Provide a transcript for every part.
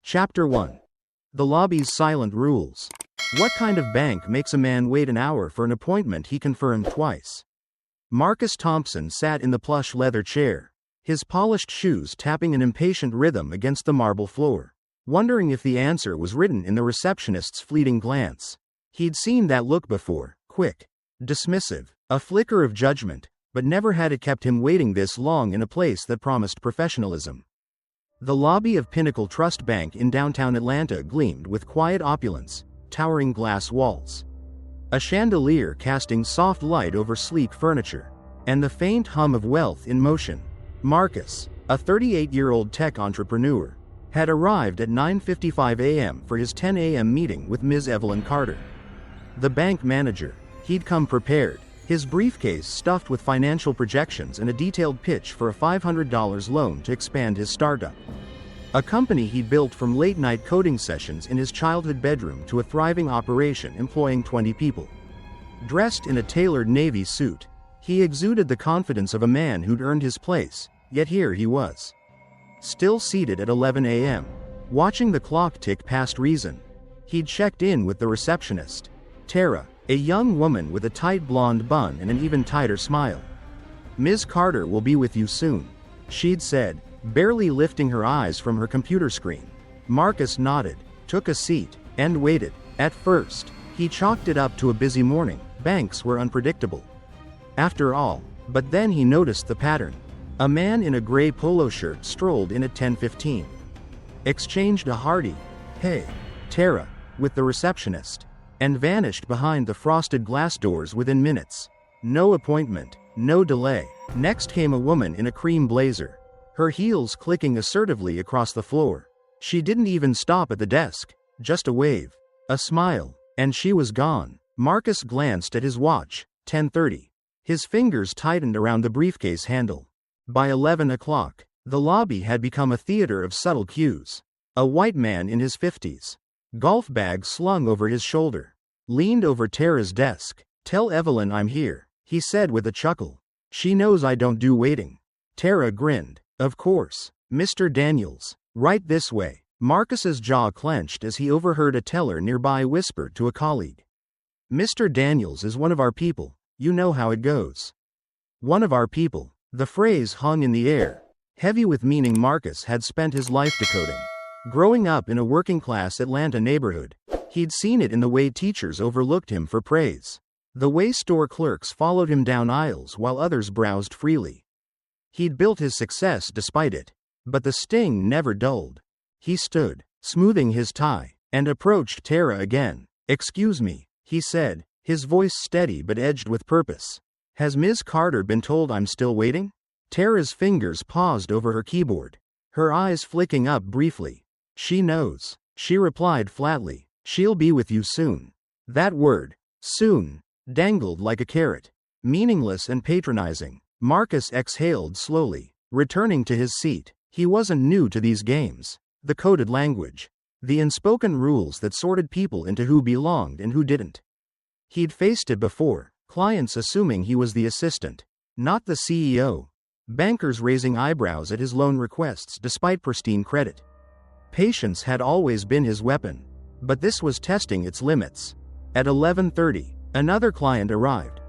Chapter 1. The Lobby's Silent Rules. What kind of bank makes a man wait an hour for an appointment he confirmed twice? Marcus Thompson sat in the plush leather chair, his polished shoes tapping an impatient rhythm against the marble floor, wondering if the answer was written in the receptionist's fleeting glance. He'd seen that look before, quick, dismissive, a flicker of judgment, but never had it kept him waiting this long in a place that promised professionalism. The lobby of Pinnacle Trust Bank in downtown Atlanta gleamed with quiet opulence, towering glass walls, a chandelier casting soft light over sleek furniture, and the faint hum of wealth in motion. Marcus, a 38-year-old tech entrepreneur, had arrived at 9:55 a.m. for his 10 a.m. meeting with Ms. Evelyn Carter, the bank manager. He'd come prepared, his briefcase stuffed with financial projections and a detailed pitch for a $500 loan to expand his startup. A company he'd built from late-night coding sessions in his childhood bedroom to a thriving operation employing 20 people. Dressed in a tailored navy suit, he exuded the confidence of a man who'd earned his place, yet here he was, still seated at 11 a.m., watching the clock tick past reason. He'd checked in with the receptionist, Tara, a young woman with a tight blonde bun and an even tighter smile. "Ms. Carter will be with you soon," she'd said, barely lifting her eyes from her computer screen. Marcus nodded, took a seat, and waited. At first, he chalked it up to a busy morning. Banks were unpredictable, after all. But then he noticed the pattern. A man in a gray polo shirt strolled in at 10:15, exchanged a hearty, "Hey, Tara," with the receptionist, and vanished behind the frosted glass doors within minutes. No appointment, no delay. Next came a woman in a cream blazer, her heels clicking assertively across the floor. She didn't even stop at the desk, just a wave, a smile, and she was gone. Marcus glanced at his watch, 10:30. His fingers tightened around the briefcase handle. By 11 o'clock, the lobby had become a theater of subtle cues. A white man in his 50s, golf bag slung over his shoulder, leaned over Tara's desk. "Tell Evelyn I'm here," he said with a chuckle. "She knows I don't do waiting." Tara grinned. "Of course, Mr. Daniels. Right this way." Marcus's jaw clenched as he overheard a teller nearby whisper to a colleague, "Mr. Daniels is one of our people. You know how it goes." One of our people. The phrase hung in the air, heavy with meaning Marcus had spent his life decoding. Growing up in a working-class Atlanta neighborhood, he'd seen it in the way teachers overlooked him for praise, the way store clerks followed him down aisles while others browsed freely. He'd built his success despite it, but the sting never dulled. He stood, smoothing his tie, and approached Tara again. "Excuse me," he said, his voice steady but edged with purpose. "Has Ms. Carter been told I'm still waiting?" Tara's fingers paused over her keyboard, her eyes flicking up briefly. "She knows," she replied flatly. "She'll be with you soon." That word, soon, dangled like a carrot, meaningless and patronizing. Marcus exhaled slowly, returning to his seat. He wasn't new to these games. The coded language, the unspoken rules that sorted people into who belonged and who didn't. He'd faced it before, clients assuming he was the assistant, not the CEO. Bankers raising eyebrows at his loan requests despite pristine credit. Patience had always been his weapon, but this was testing its limits. At 11:30, another client arrived.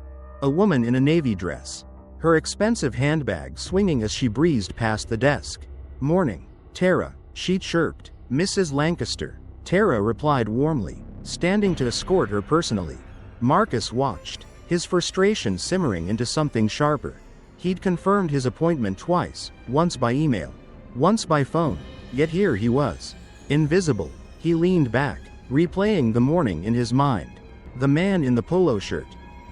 A woman in a navy dress, her expensive handbag swinging as she breezed past the desk. "Morning, Tara," she chirped. "Mrs. Lancaster," Tara replied warmly, standing to escort her personally. Marcus watched, his frustration simmering into something sharper. He'd confirmed his appointment twice, once by email, once by phone, yet here he was, invisible. He leaned back, replaying the morning in his mind. The man in the polo shirt,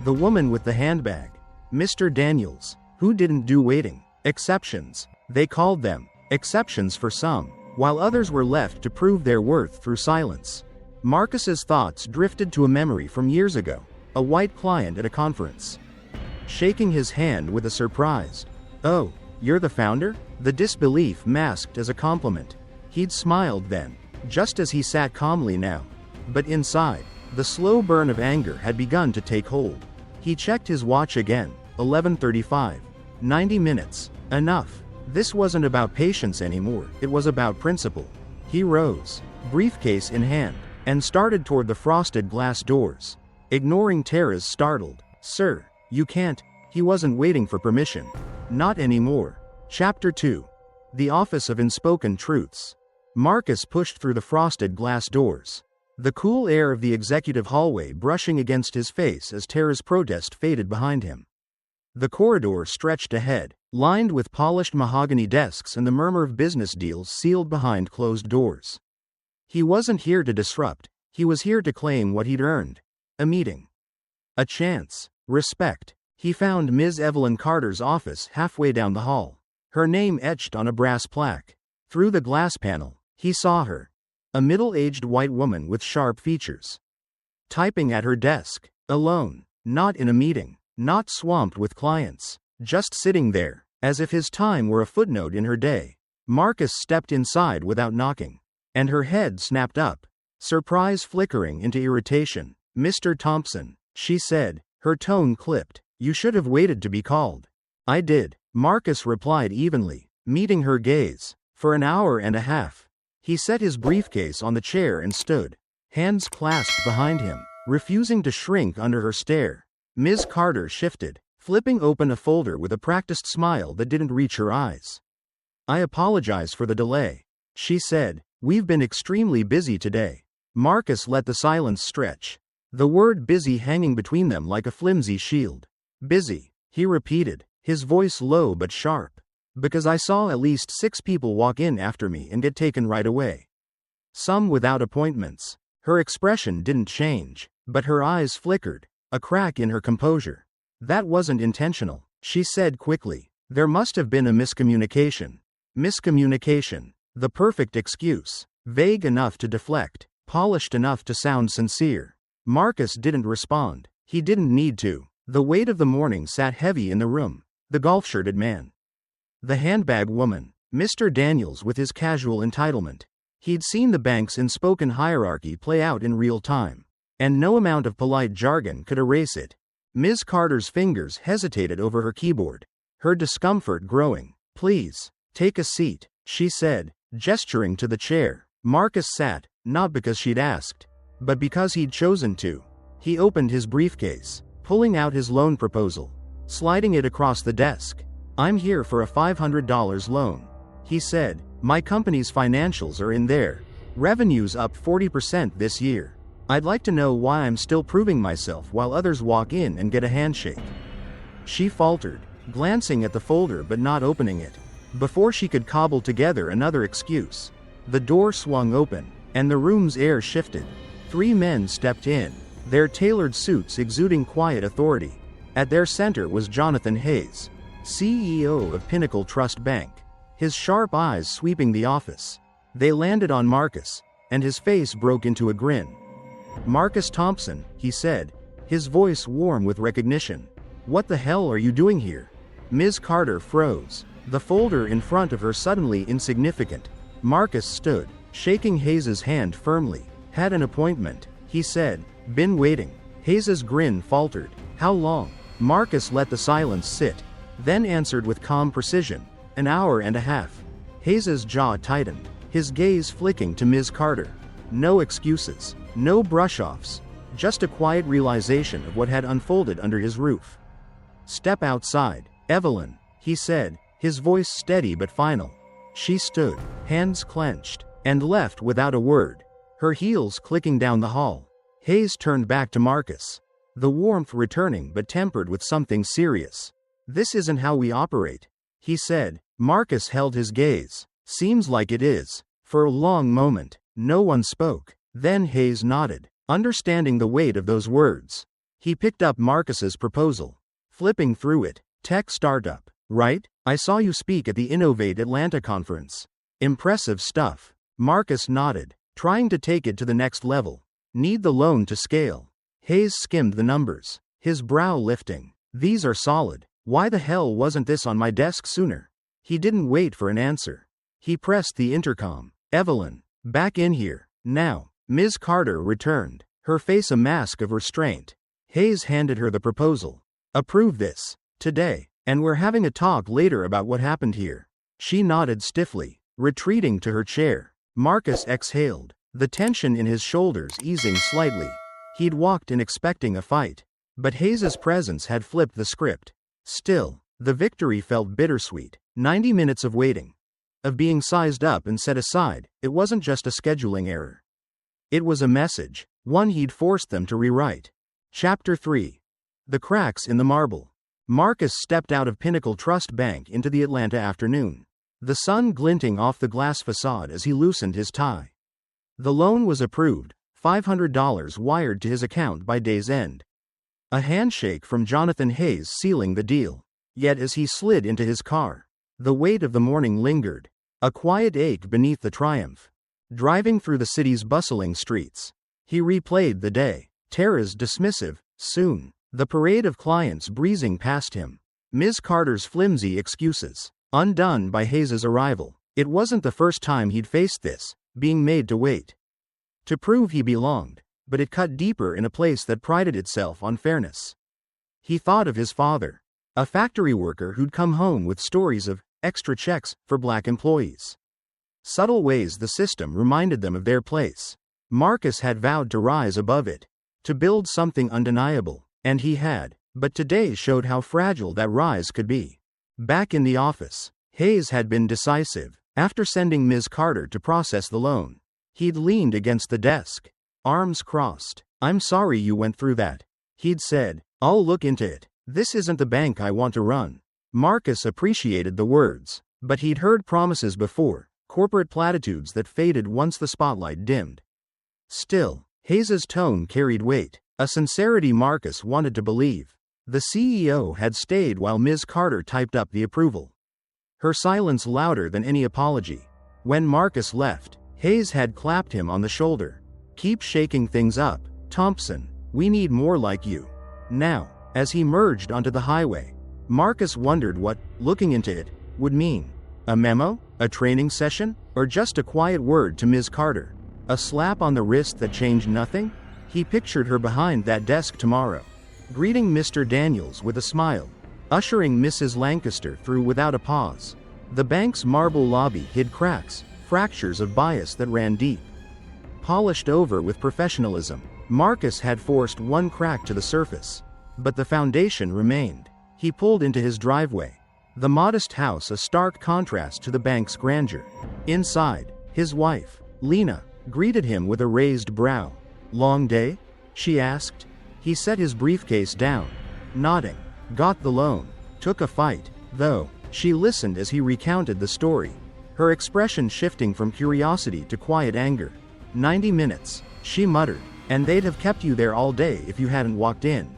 the woman with the handbag, Mr. Daniels, who didn't do waiting. Exceptions, they called them, exceptions for some, while others were left to prove their worth through silence. Marcus's thoughts drifted to a memory from years ago, a white client at a conference, shaking his hand with a surprised, "Oh, you're the founder?" The disbelief masked as a compliment. He'd smiled then, just as he sat calmly now. But inside, the slow burn of anger had begun to take hold. He checked his watch again, 11:35. 90 minutes. Enough. This wasn't about patience anymore, it was about principle. He rose, briefcase in hand, and started toward the frosted glass doors. Ignoring Tara's startled, "Sir, you can't." He wasn't waiting for permission. Not anymore. Chapter 2. The Office of Unspoken Truths. Marcus pushed through the frosted glass doors. The cool air of the executive hallway brushing against his face as Tara's protest faded behind him. The corridor stretched ahead, lined with polished mahogany desks and the murmur of business deals sealed behind closed doors. He wasn't here to disrupt, he was here to claim what he'd earned. A meeting. A chance. Respect. He found Ms. Evelyn Carter's office halfway down the hall. Her name etched on a brass plaque. Through the glass panel, he saw her. A middle-aged white woman with sharp features. Typing at her desk. Alone. Not in a meeting. Not swamped with clients. Just sitting there, as if his time were a footnote in her day. Marcus stepped inside without knocking. And her head snapped up. Surprise flickering into irritation. "Mr. Thompson," she said, her tone clipped. "You should have waited to be called." "I did," Marcus replied evenly, meeting her gaze. "For an hour and a half." He set his briefcase on the chair and stood, hands clasped behind him, refusing to shrink under her stare. Ms. Carter shifted, flipping open a folder with a practiced smile that didn't reach her eyes. "I apologize for the delay," she said. "We've been extremely busy today." Marcus let the silence stretch, the word busy hanging between them like a flimsy shield. "Busy," he repeated, his voice low but sharp. "Because I saw at least 6 people walk in after me and get taken right away. Some without appointments." Her expression didn't change, but her eyes flickered, a crack in her composure. "That wasn't intentional," she said quickly. "There must have been a miscommunication." Miscommunication. The perfect excuse. Vague enough to deflect, polished enough to sound sincere. Marcus didn't respond. He didn't need to. The weight of the morning sat heavy in the room. The golf-shirted man. The handbag woman. Mr. Daniels with his casual entitlement. He'd seen the bank's unspoken hierarchy play out in real time. And no amount of polite jargon could erase it. Ms. Carter's fingers hesitated over her keyboard, her discomfort growing. "Please, take a seat," she said, gesturing to the chair. Marcus sat, not because she'd asked, but because he'd chosen to. He opened his briefcase, pulling out his loan proposal, sliding it across the desk. "I'm here for a $500 loan," he said. "My company's financials are in there. Revenue's up 40% this year. I'd like to know why I'm still proving myself while others walk in and get a handshake." She faltered, glancing at the folder but not opening it. Before she could cobble together another excuse, the door swung open, and the room's air shifted. 3 men stepped in, their tailored suits exuding quiet authority. At their center was Jonathan Hayes, CEO of Pinnacle Trust Bank, his sharp eyes sweeping the office. They landed on Marcus, and his face broke into a grin. "Marcus Thompson," he said, his voice warm with recognition. "What the hell are you doing here?" Ms. Carter froze, the folder in front of her suddenly insignificant. Marcus stood, shaking Hayes's hand firmly. "Had an appointment," he said. "Been waiting." Hayes's grin faltered. "How long?" Marcus let the silence sit, then answered with calm precision. "An hour and a half." Hayes's jaw tightened, his gaze flicking to Ms. Carter. No excuses, no brush-offs, just a quiet realization of what had unfolded under his roof. "Step outside, Evelyn," he said, his voice steady but final. She stood, hands clenched, and left without a word, her heels clicking down the hall. Hayes turned back to Marcus, the warmth returning but tempered with something serious. "This isn't how we operate," he said. Marcus held his gaze. "Seems like it is." For a long moment, no one spoke. Then Hayes nodded, understanding the weight of those words. He picked up Marcus's proposal, flipping through it. "Tech startup, right? I saw you speak at the Innovate Atlanta conference. Impressive stuff." Marcus nodded, trying to take it to the next level. "Need the loan to scale." Hayes skimmed the numbers, his brow lifting. "These are solid. Why the hell wasn't this on my desk sooner?" He didn't wait for an answer. He pressed the intercom. "Evelyn, back in here, now." Ms. Carter returned, her face a mask of restraint. Hayes handed her the proposal. "Approve this, today, and we're having a talk later about what happened here." She nodded stiffly, retreating to her chair. Marcus exhaled, the tension in his shoulders easing slightly. He'd walked in expecting a fight. But Hayes's presence had flipped the script. Still, the victory felt bittersweet. 90 minutes of waiting. Of being sized up and set aside. It wasn't just a scheduling error. It was a message, one he'd forced them to rewrite. Chapter 3. The cracks in the marble. Marcus stepped out of Pinnacle Trust Bank into the Atlanta afternoon, the sun glinting off the glass facade as he loosened his tie. The loan was approved, $500 wired to his account by day's end. A handshake from Jonathan Hayes sealing the deal. Yet as he slid into his car, the weight of the morning lingered, a quiet ache beneath the triumph. Driving through the city's bustling streets, he replayed the day. Tara's dismissive, soon. The parade of clients breezing past him. Ms. Carter's flimsy excuses, undone by Hayes's arrival. It wasn't the first time he'd faced this, being made to wait. To prove he belonged, but it cut deeper in a place that prided itself on fairness. He thought of his father, a factory worker who'd come home with stories of extra checks for black employees. Subtle ways the system reminded them of their place. Marcus had vowed to rise above it, to build something undeniable. And he had, but today showed how fragile that rise could be. Back in the office, Hayes had been decisive. After sending Ms. Carter to process the loan, he'd leaned against the desk, arms crossed. "I'm sorry you went through that," he'd said. "I'll look into it. This isn't the bank I want to run." Marcus appreciated the words, but he'd heard promises before, corporate platitudes that faded once the spotlight dimmed. Still, Hayes's tone carried weight. A sincerity Marcus wanted to believe. The CEO had stayed while Ms. Carter typed up the approval, her silence louder than any apology. When Marcus left, Hayes had clapped him on the shoulder. "Keep shaking things up, Thompson. We need more like you." Now, as he merged onto the highway, Marcus wondered what looking into it would mean. A memo? A training session? Or just a quiet word to Ms. Carter? A slap on the wrist that changed nothing? He pictured her behind that desk tomorrow, greeting Mr. Daniels with a smile, ushering Mrs. Lancaster through without a pause. The bank's marble lobby hid cracks, fractures of bias that ran deep. Polished over with professionalism, Marcus had forced one crack to the surface, but the foundation remained. He pulled into his driveway, the modest house a stark contrast to the bank's grandeur. Inside, his wife, Lena, greeted him with a raised brow. "Long day?" she asked. He set his briefcase down, nodding. "Got the loan. Took a fight, though." She listened as he recounted the story, her expression shifting from curiosity to quiet anger. 90 minutes, she muttered. "And they'd have kept you there all day if you hadn't walked in."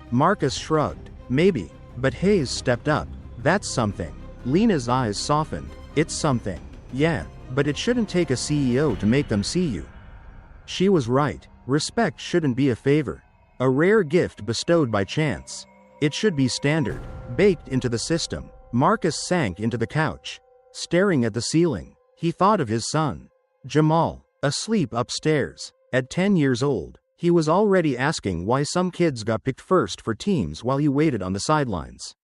Marcus shrugged. "Maybe," but Hayes stepped up. "That's something." Lena's eyes softened. "It's something. Yeah, but it shouldn't take a CEO to make them see you." She was right. Respect shouldn't be a favor, a rare gift bestowed by chance. It should be standard, baked into the system. Marcus sank into the couch, staring at the ceiling. He thought of his son, Jamal, asleep upstairs. At 10 years old, he was already asking why some kids got picked first for teams while he waited on the sidelines.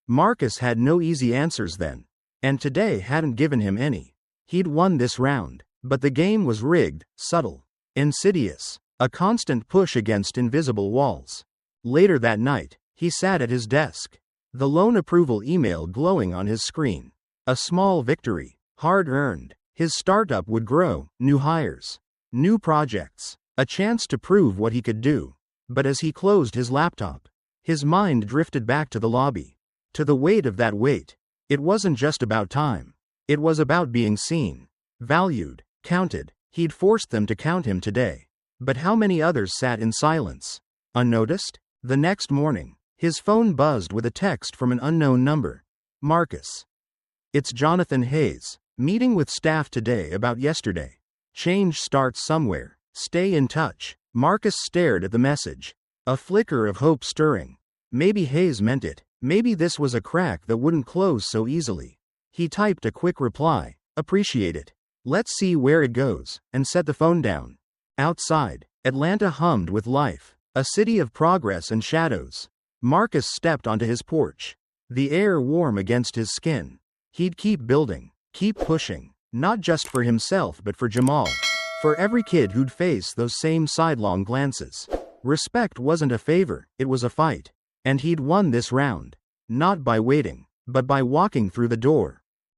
Marcus had no easy answers then, and today hadn't given him any. He'd won this round, but the game was rigged, subtle, insidious, a constant push against invisible walls. Later that night, he sat at his desk, the loan approval email glowing on his screen. A small victory, hard-earned. His startup would grow, new hires, new projects, a chance to prove what he could do. But as he closed his laptop, his mind drifted back to the lobby, to the weight of that weight. It wasn't just about time. It was about being seen, valued, counted. He'd forced them to count him today. But how many others sat in silence, unnoticed? The next morning, his phone buzzed with a text from an unknown number. "Marcus. It's Jonathan Hayes. Meeting with staff today about yesterday. Change starts somewhere. Stay in touch." Marcus stared at the message, a flicker of hope stirring. Maybe Hayes meant it. Maybe this was a crack that wouldn't close so easily. He typed a quick reply. "Appreciate it. Let's see where it goes," and set the phone down. Outside, Atlanta hummed with life, a city of progress and shadows. Marcus stepped onto his porch, the air warm against his skin. He'd keep building, keep pushing, Not just for himself but for Jamal. For every kid who'd face those same sidelong glances. Respect wasn't a favor, it was a fight. And he'd won this round. Not by waiting, but by walking through the door.